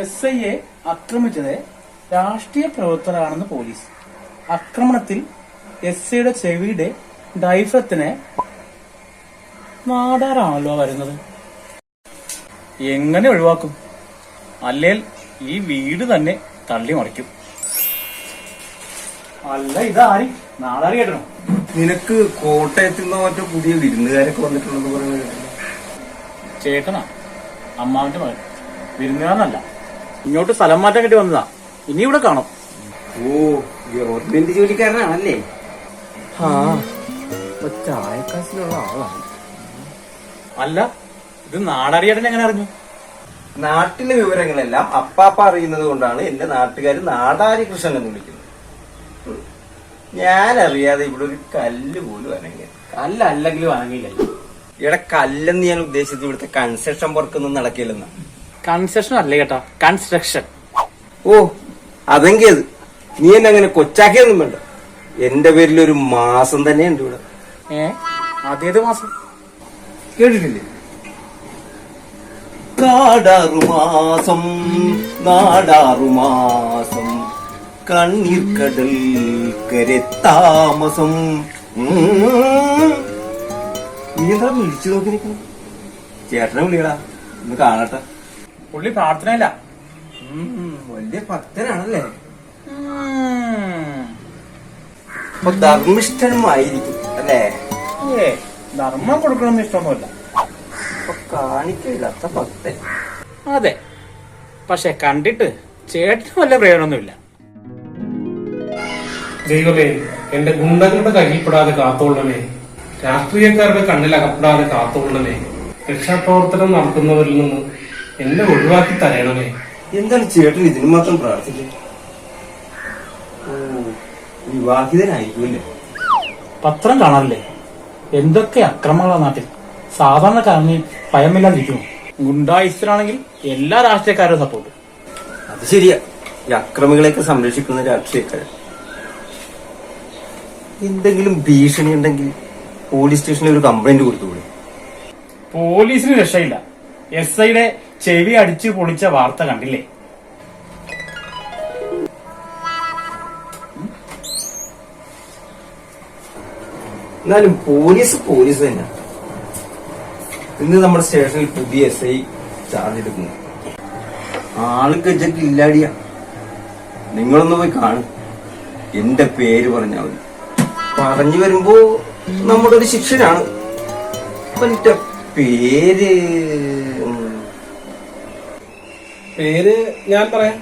SIയെ ആക്രമിച്ചത് രാഷ്ട്രീയ പ്രവർത്തകരാണെന്ന് പോലീസ്. ആക്രമണത്തിൽ SIയുടെ ചെവിയുടെ ഡൈഫ്രത്തിനെ നാടാറാണല്ലോ വരുന്നത്. എങ്ങനെ ഒഴിവാക്കും? അല്ലേൽ ഈ വീട് തന്നെ തള്ളി മറിക്കും. അല്ല, ഇതാരി നാടാറി കേട്ടണോ? നിനക്ക് കോട്ടയത്തിൽ നിന്നോ മറ്റോ പുതിയ വിരുന്നുകാരൊക്കെ വന്നിട്ടുണ്ടെന്ന് പറയുന്നത്. ചേട്ടനാ, അമ്മാവിന്റെ മകൻ. വിരുന്നുകാരനല്ല, ഇങ്ങോട്ട് സ്ഥലം മാറ്റം കിട്ടി വന്നതാ. ഇനി ഇവിടെ കാണും. ഓ, ഗവൺമെന്റ് ജോലിക്കാരനാണല്ലേ? ആ, ചായക്കാശിലുള്ള ആളാണ്. അല്ല, ഇത് നാടറിയേട്ടൻ എങ്ങനെ അറിഞ്ഞു? നാട്ടിലെ വിവരങ്ങളെല്ലാം അപ്പാപ്പ അറിയുന്നത് കൊണ്ടാണ് എന്റെ നാട്ടുകാർ നാടാരി കൃഷ്ണൻ എന്ന് വിളിക്കുന്നത്. ഞാൻ അറിയാതെ ഇവിടെ ഒരു കല്ല് പോലും അനങ്ങിയ. കല്ലല്ലെങ്കിലും അനങ്ങിയില്ലല്ലോ. ഇവിടെ കല്ലെന്ന് ഞാൻ ഉദ്ദേശിച്ചത് ഇവിടുത്തെ കൺസ്ട്രക്ഷൻ വർക്ക് ഒന്നും നടക്കില്ലെന്നാ. കൺസ്ട്രക്ഷൻ അല്ലേ കേട്ടാ, കൺസ്ട്രക്ഷൻ. ഓ, അതെങ്കിൽ അത് നീ എന്നെ അങ്ങനെ കൊച്ചാക്കിയൊന്നും വേണ്ട. എന്റെ പേരിൽ ഒരു മാസം തന്നെയുണ്ട് ഇവിടെ. അതേത് മാസം? കേട്ടിട്ടില്ലേ? കാടാറുമാസം നാടാറുമാസം കണ്ണീർ കടൽ കരത്താമസം. നീ എന്താ വിളിച്ചു നോക്കി നിൽക്കുന്നു? ചേട്ടനെ വിളിയടാ, ഒന്ന് കാണട്ടെ. പുള്ളി പ്രാർത്ഥനയില്ല. വലിയ ഭക്തനാണല്ലേ? അപ്പൊ ധർമ്മിഷ്ഠനുമായിരിക്കും അല്ലേ? ധർമ്മം കൊടുക്കണമെന്ന് ഇഷ്ടമൊന്നുമില്ല. കാണിക്കില്ലാത്ത ഭക്തൻ. അതെ, പക്ഷെ കണ്ടിട്ട് ചേട്ടന് വല്ല പ്രയോജനമൊന്നുമില്ല. ദൈവമേ, എന്റെ ഗുണ്ടകളുടെ കയ്യിൽപ്പെടാതെ കാത്തോളണമേ. രാഷ്ട്രീയക്കാരുടെ കണ്ണിൽ അകപ്പെടാതെ കാത്തോളണമേ. രക്ഷാപ്രവർത്തനം നടത്തുന്നവരിൽ നിന്ന് എന്നെ ഒഴിവാക്കി തരണമേ. എന്താണ് ചേട്ടൻ ഇതിനു മാത്രം പ്രാർത്ഥിച്ചത്? ഓ, വിവാഹിതനായിരിക്കുമല്ലേ? പത്രം കാണാറില്ലേ? എന്തൊക്കെ അക്രമങ്ങളാ നാട്ടിൽ. സാധാരണക്കാരന് ഭയമില്ലാതിരിക്കുന്നു. ഗുണ്ടായിസ്റ്റിനാണെങ്കിൽ എല്ലാ രാഷ്ട്രീയക്കാരും സപ്പോർട്ട്. അത് ശരിയാ, ഈ അക്രമികളെയൊക്കെ സംരക്ഷിക്കുന്ന രാഷ്ട്രീയക്കാരൻ. എന്തെങ്കിലും ഭീഷണി ഉണ്ടെങ്കിൽ പോലീസ് സ്റ്റേഷനിൽ ഒരു കംപ്ലൈന്റ് കൊടുത്തുകൂടെ? പോലീസിന് രക്ഷയില്ല. SIയുടെ ചെവി അടിച്ചു പൊളിച്ച വാർത്ത കണ്ടില്ലേ? എന്നാലും പോലീസ് തന്നെ. ഇന്ന് നമ്മുടെ സ്റ്റേഷനിൽ പുതിയ SI ചാർജ് എടുക്കുന്നു. ആള് ഗജക്ക് ഇല്ലാടിയ. നിങ്ങളൊന്ന് പോയി കാണും. എന്റെ പേര് പറഞ്ഞാൽ മതി. പറഞ്ഞു വരുമ്പോ നമ്മുടെ ഒരു ശിക്ഷനാണ്. എന്റെ പേര് ഞാൻ പറയാം.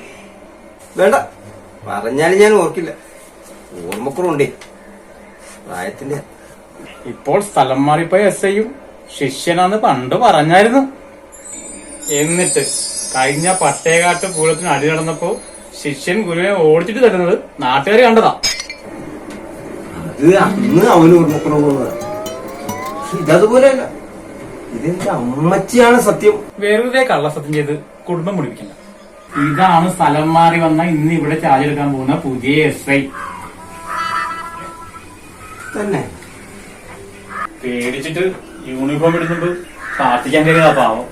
വേണ്ട, പറഞ്ഞാലും ഞാൻ ഓർക്കില്ല. ഓർമ്മക്കുറവുണ്ടേ, പ്രായത്തിന്റെ. ഇപ്പോൾ സ്ഥലം മാറിപ്പോയ SIയും ശിഷ്യനാന്ന് പണ്ട് പറഞ്ഞായിരുന്നു. എന്നിട്ട് കഴിഞ്ഞ പട്ടേകാട്ട് പൂരത്തിന് അടി നടന്നപ്പോ ശിഷ്യൻ ഗുരുവിനെ ഓടിച്ചിട്ട് തരുന്നത് നാട്ടുകാർ കണ്ടതാ. അത് അന്ന് അവന് ഓർമ്മക്കുറവുള്ളതാണ്. പക്ഷെ ഇതതുപോലെയല്ല. ഇതെന്റെ അമ്മച്ചിയാണ് സത്യം. വെറുതെ കള്ളസത്യം ചെയ്ത് കുടുംബം മുടിപ്പിക്കണ്ട. ഇതാണ് സ്ഥലം മാറി വന്ന ഇന്ന് ഇവിടെ ചാർജ് എടുക്കാൻ പോകുന്ന പുതിയ SI. തന്നെ പേടിച്ചിട്ട് യൂണിഫോം ഇടുന്നുണ്ട് പ്രാർത്ഥിക്കാൻ കഴിയാ പാവം.